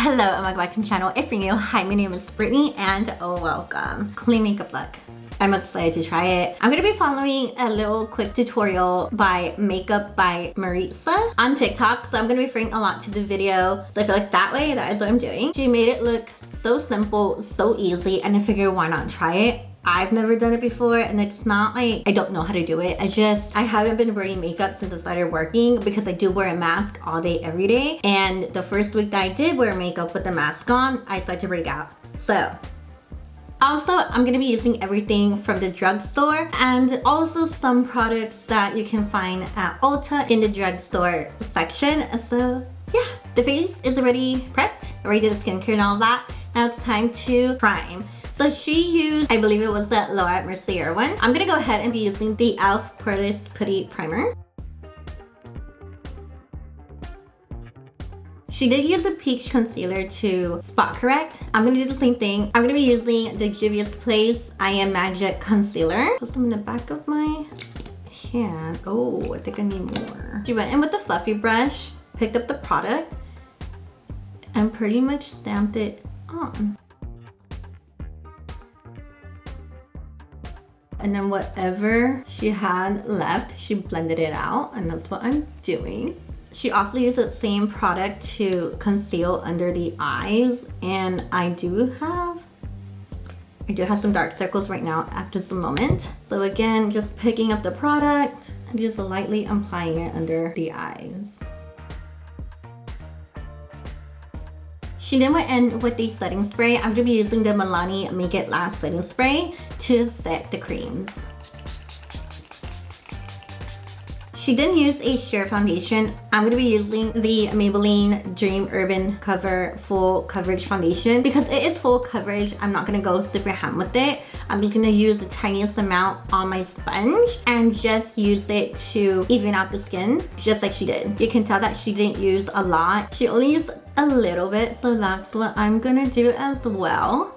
Hello and welcome back to my channel. If you're new, hi, my name is Brittany and welcome. Clean makeup look. I'm excited to try it. I'm gonna be following a little quick tutorial by Makeup by Maritsa on TikTok. So I'm gonna be referring a lot to the video. So I feel like that way, that is what I'm doing. She made it look so simple, so easy, and I figured why not try it? I've never done it before, and it's not like I don't know how to do it. I haven't been wearing makeup since I started working because I do wear a mask all day, every day. And the first week that I did wear makeup with the mask on, I started to break out. So, also, I'm gonna be using everything from the drugstore and also some products that you can find at Ulta in the drugstore section. So, yeah, the face is already prepped. I already did the skincare and all that. Now it's time to prime. So she used, I believe it was the Laura Mercier one. I'm gonna go ahead and be using the e.l.f. Poreless Putty Primer. She did use a peach concealer to spot correct. I'm gonna do the same thing. I'm gonna be using the Juvia's Place I Am Magic Concealer. Put some in the back of my hand. Oh, I think I need more. She went in with the fluffy brush, picked up the product, and pretty much stamped it on. And then whatever she had left, she blended it out, and that's what I'm doing. She also used the same product to conceal under the eyes, and I do have some dark circles right now at this moment. So again, just picking up the product and just lightly applying it under the eyes. She then went in with the setting spray. I'm gonna be using the Milani Make It Last setting spray to set the creams. She didn't use a sheer foundation. I'm gonna be using the Maybelline Dream Urban Cover Full Coverage Foundation. Because it is full coverage, I'm not gonna go super ham with it. I'm just gonna use the tiniest amount on my sponge and just use it to even out the skin, just like she did. You can tell that she didn't use a lot. She only used a little bit, so that's what I'm gonna do as well.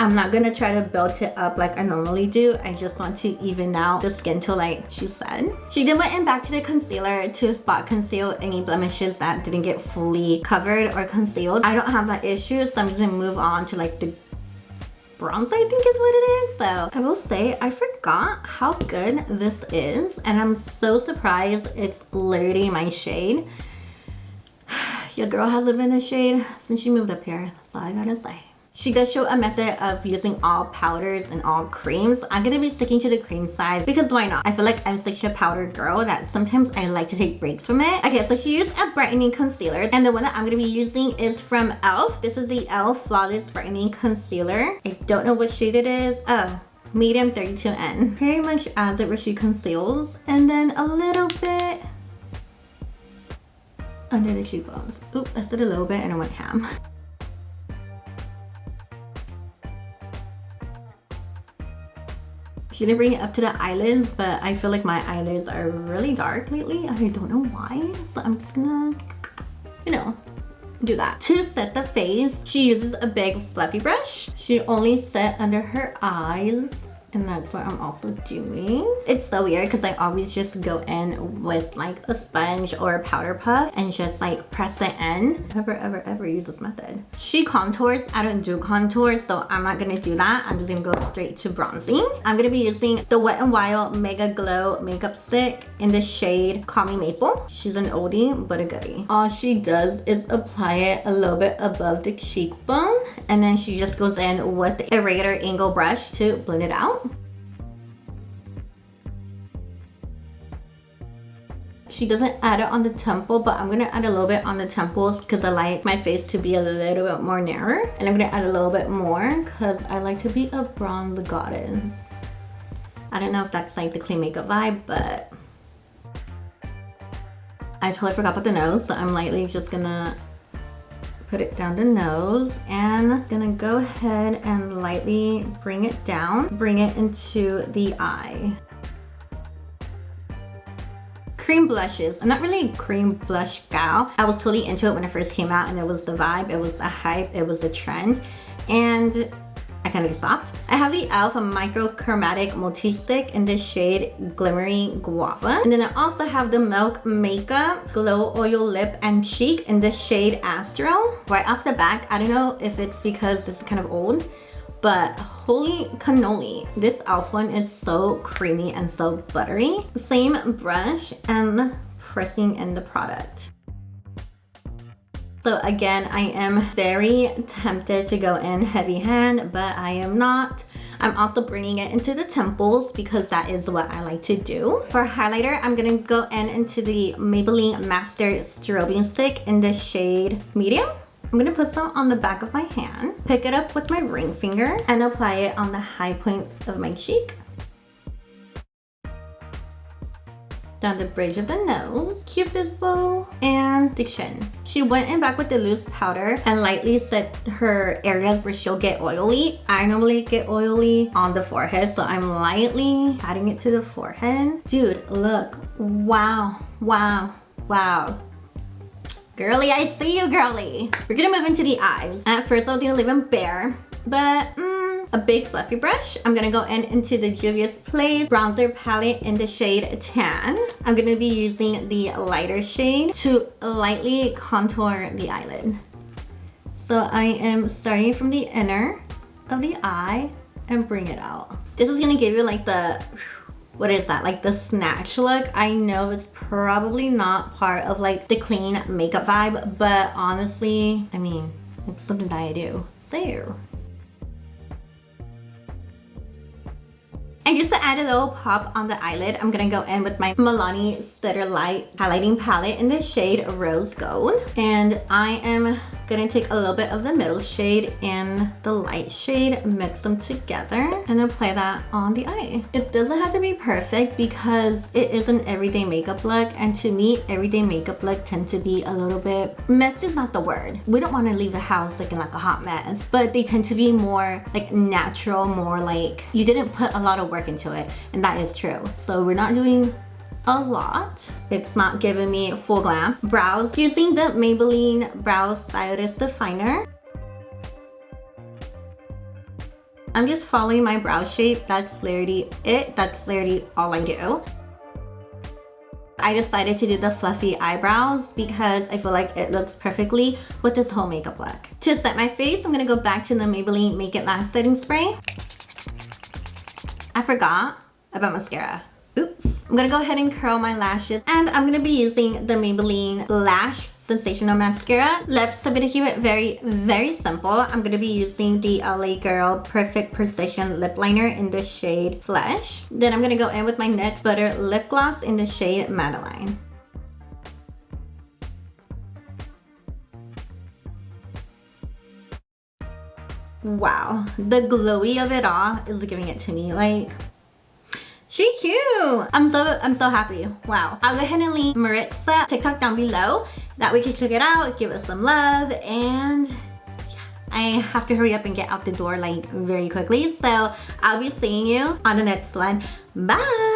I'm not gonna try to build it up like I normally do. I just want to even out the skin tone like she said. She then went in back to the concealer to spot conceal any blemishes that didn't get fully covered or concealed. I don't have that issue, so I'm just gonna move on to like the bronze, I think is what it is. So I will say I forgot how good this is, and I'm so surprised it's literally my shade. Your girl hasn't been this shade since she moved up here, that's all I gotta say. She does show a method of using all powders and all creams. I'm gonna be sticking to the cream side because why not? I feel like I'm such a powder girl that sometimes I like to take breaks from it. Okay, so she used a brightening concealer, and the one that I'm gonna be using is from e.l.f. This is the e.l.f. Flawless Brightening Concealer. I don't know what shade it is. Oh, medium 32N. Pretty much as it where she conceals, and then a little bit under the cheekbones. Oop, I said a little bit and I went ham. She didn't bring it up to the eyelids, but I feel like my eyelids are really dark lately. I don't know why, so I'm just gonna, you know, do that. To set the face, she uses a big fluffy brush. She only set under her eyes, and that's what I'm also doing. It's so weird because I always just go in with like a sponge or a powder puff and just like press it in. Ever use this method. She contours. I don't do contours, so I'm not gonna do that. I'm just gonna go straight to bronzing. I'm gonna be using the Wet n Wild Mega Glow Makeup Stick in the shade Call Me Maple. She's an oldie but a goodie. All she does is apply it a little bit above the cheekbone, and then she just goes in with the Aerator Angle brush to blend it out. She doesn't add it on the temple, but I'm gonna add a little bit on the temples because I like my face to be a little bit more narrow. And I'm gonna add a little bit more because I like to be a bronze goddess. I don't know if that's like the clean makeup vibe, but I totally forgot about the nose, so I'm lightly just gonna put it down the nose, and gonna go ahead and lightly bring it down, bring it into the eye. Cream blushes. I'm not really a cream blush gal. I was totally into it when it first came out, and it was the vibe, it was a hype, it was a trend. And I kind of stopped. I have the e.l.f. Microchromatic Multi-Stick in the shade Glimmery Guava. And then I also have the Milk Makeup Glow Oil Lip and Cheek in the shade Astro. Right off the back, I don't know if it's because this is kind of old, but holy cannoli, this e.l.f. one is so creamy and so buttery. Same brush and pressing in the product. So again, I am very tempted to go in heavy hand, but I am not. I'm also bringing it into the temples because that is what I like to do. For highlighter, I'm gonna go into the Maybelline Master Strobing Stick in the shade Medium. I'm gonna put some on the back of my hand, pick it up with my ring finger, and apply it on the high points of my cheek. Down the bridge of the nose, cupid's bow, and the chin. She went in back with the loose powder and lightly set her areas where she'll get oily. I normally get oily on the forehead, so I'm lightly adding it to the forehead. Dude, look. Wow, wow, wow. Girly, I see you, girly. We're gonna move into the eyes. At first, I was gonna leave them bare, but a big fluffy brush. I'm gonna go into the Juvia's Place bronzer palette in the shade Tan. I'm gonna be using the lighter shade to lightly contour the eyelid. So I am starting from the inner of the eye and bring it out. This is gonna give you like the, what is that? Like the snatch look. I know it's probably not part of like the clean makeup vibe, but honestly, I mean, it's something that I do. So. And just to add a little pop on the eyelid, I'm gonna go in with my Milani Stutter Light highlighting palette in the shade Rose Gold. And I am gonna take a little bit of the middle shade and the light shade, mix them together, and apply that on the eye. It doesn't have to be perfect because it is an everyday makeup look, and to me, everyday makeup look tend to be a little bit, messy is not the word. We don't wanna leave the house looking like a hot mess, but they tend to be more like natural, more like you didn't put a lot of work into it, and that is true. So we're not doing a lot. It's not giving me full glam. Brows, using the Maybelline Brow Stylist Definer. I'm just following my brow shape. That's literally it. That's literally all I do. I decided to do the fluffy eyebrows because I feel like it looks perfectly with this whole makeup look. To set my face, I'm gonna go back to the Maybelline Make It Last setting spray. I forgot about mascara. Oops. I'm gonna go ahead and curl my lashes, and I'm gonna be using the Maybelline Lash Sensational Mascara. Lips, I'm gonna keep it very, very simple. I'm gonna be using the LA Girl Perfect Precision Lip Liner in the shade Flesh. Then I'm gonna go in with my NYX Butter Lip Gloss in the shade Madeline. Wow, the glowy of it all is giving it to me. Like, she cute. I'm so happy. Wow. I'll go ahead and leave Maritsa TikTok down below. That we can check it out, give us some love, and yeah, I have to hurry up and get out the door like very quickly. So I'll be seeing you on the next one. Bye.